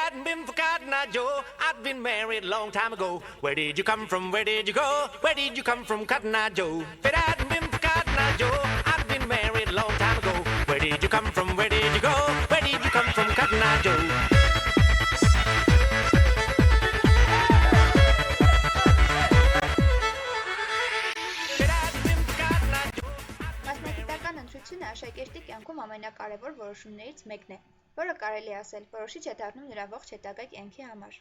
hadn't been for Cotton Eye Joe, I'd been married a long time ago. Where did you come from? Where did you go? Where did you come from, Cotton Eye Joe? If it hadn't been for Cotton Eye Joe, I'd been married a long time ago. Where did you come from? Where did you go? Where did you come from, Cotton Eye Joe? Մասնագիտական ընտրությունը աշակերտի կյանքում ամենակարևոր որոշումներից մեկն է, որը կարելի է ասել որոշիչ է դառնում նրա ողջ հետագա կյանքի համար։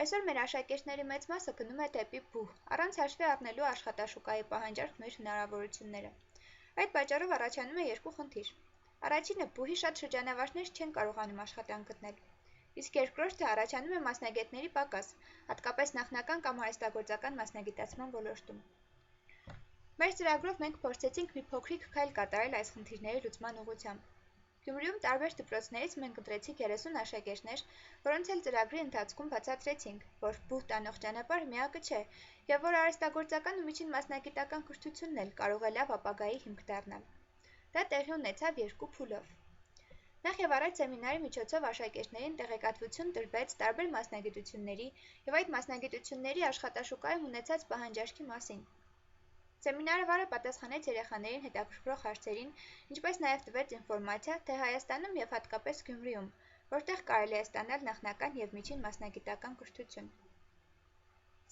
Այսօր մեր աշակերտների մեծ մասը գնում է դեպի բուհ, առանց հաշվի առնելու աշխատաշուկայի պահանջարկն ու իր հնարավորությունները։ Այդ պատճառով առաջանում է երկու խնդիր։ Առաջինը բուհի շատ շրջանավարտներ չեն կարողանում աշխատանք գտնել, իսկ երկրորդը առաջանում է մասնագետների պակաս, հատկապես նախնական կամ հարստագործական մասնագիտացման ոլորտում։ Մեր ծրագրով մենք փորձեցինք մի փոքրիկ քայլ կատարել այս խնդիրների լուծման ուղղությամբ։ Գյումրիում տարբեր դպրոցներից մենք ընտրեցինք 30 աշակերտներ, որոնց էլ ծրագրի ընթացքում բացատրեցինք, որ բուհ տանող ճանապարհը միակը չէ, եւ որ արհեստագործական ու միջին մասնագիտական կրթությունն էլ կարող է լավ ապագայի հիմք դառնալ։ Դա տեղի ունեցավ երկու փուլով։ Նախ եւ առաջ սեմինարի միջոցով աշակերտներին տեղեկատվություն տրվեց տարբեր մասնագիտությունների եւ այդ մասնագիտությունների աշխատաշուկայում ունեցած պահանջարկի մասին։ Սեմինարը վարը պատասխանեց երեխաներին հետաքրքրող հարցերին, ինչպես նաև տվեց ինֆորմացիա, թե Հայաստանում եւ հատկապես Գյումրիում, որտեղ կարելի է ստանալ նախնական եւ միջին մասնագիտական կրթություն։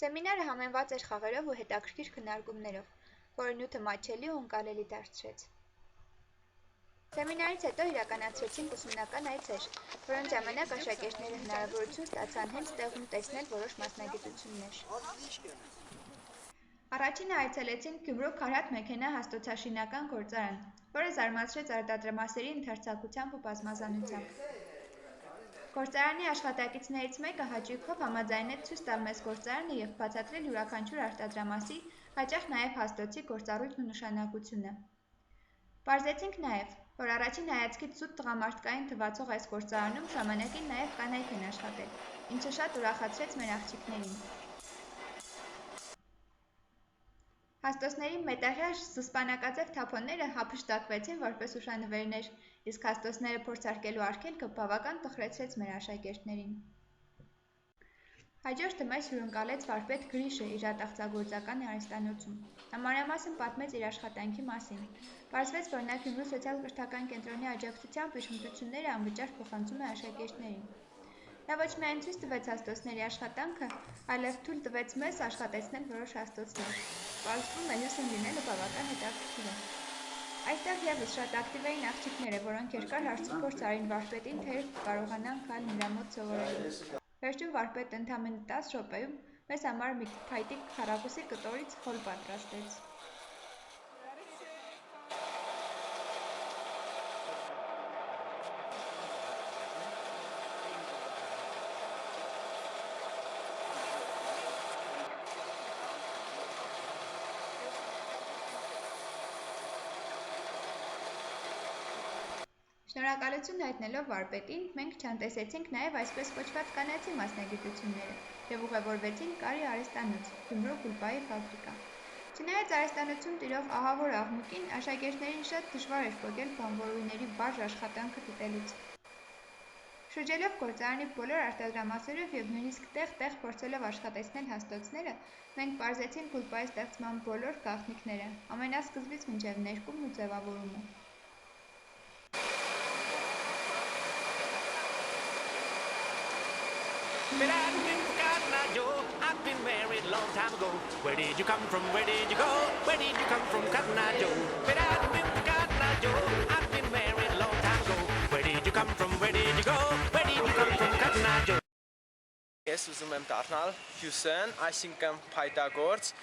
Սեմինարը համեմված էր խաղերով ու հետաքրքիր քննարկումներով, որը նյութը մատչելի ու ընկալելի դարձրեց։ Սեմինարից հետո իրականացրեցինք ուսումնական այցեր, որոնց ժամանակ աշակերտները հնարավորություն ստացան հենց տեղում տեսնել որոշ մասնագիտություններ։ Առաջինը այցելեցինք Գյումրու Քարհատ մեքենա հաստոցաշինական գործարան, որը զարմացրեց արտադրամասերի ընդարձակությամբ ու բազմազանությամբ։ Գործարանի աշխատակիցներից մեկը հաճույքով համաձայնեց ցույց տալ մեզ գործարանը եւ բացատրել յուրաքանչյուր արտադրամասի, հաճախ նաեւ հաստոցի գործառույթն ու նշանակությունը։ Պարզեցինք նաեւ, որ առաջին հայացքից զուտ տղամարդկային թվացող այս գործարանում ժամանակին նաեւ կանայք են աշխատել, ինչը շատ ուրախացրեց մեր աղջիկներին։ Հաստոցների մետաղյա զսպանակաձև թափոնները հափշտակվեցին որպես ուշանվերներ, իսկ հաստոցները փորձարկելու արգելքը բավական տխրեցրեց մեր աշակերտներին։ Հաջորդը մեզ հյուրընկալեց վարպետ Գրիշը իր ատաղծագործական արհեստանոցում։ Մանրամասն պատմեց իր աշխատանքի մասին։ Պարզվեց, որ նա Գյումրու սոցիալ-կրթական կենտրոնի աջակցությամբ իր հմտությունները անվճար փոխանցում է աշակերտներին։ Նա ոչ միայն ցույց տվեց հաստոցների աշխատանքը, այլև թույլ տվեց մեզ աշխատեցնել որոշ հաստոցներ։ Պարզվում է հյուսն լինելը բավական հետաքրքիր է։ Այստեղ ևս շատ ակտիվ էին աղջիկները, որոնք երկար հարցուփորձ արին վարպետին, թե երբ կարողանան գալ նրա մոտ սովորելու։ Վերջում վարպետը ընդամենը 10 րոպեում մեզ համար մի փայտիկ քառակուսի կտորից խոլ պատրաստեց։ Շնորհակալություն հայտնելով վարպետին, մենք չանտեսեցինք նաև այսպես կոչված կանացի մասնագիտությունները և ուղևորվեցինք Կարի արհեստանոց, Գյումրու Գուլպայի ֆաբրիկա։ Չնայած արհեստանոցում տիրող ահավոր աղմուկին, աշակերտներին շատ դժվար էր պոկել բանվորուհիների բարդ աշխատանքը դիտելուց։ Շրջելով գործարանի բոլոր արտադրամասերով և նույնիսկ տեղ-տեղ փորձելով աշխատեցնել հաստոցները, մենք պարզեցինք Գուլպայի ստեղծման բոլոր գաղտնիքները, ամենասկզբից մինչև ներկումն ու ձևավորումը։ If it hadn't been for Cotton Eye Joe, I'd been married a long time ago. Where did you come from? Where did you go? Where did you come from, Cotton Eye Joe? If it hadn't been for Cotton Eye Joe, I'd been married a long time ago. Where did you come from? Where did you go? Where did you come from, Cotton Eye Joe? Ես ուզում եմ դառնալ Հյուսեն, այսինքն փայտագործ,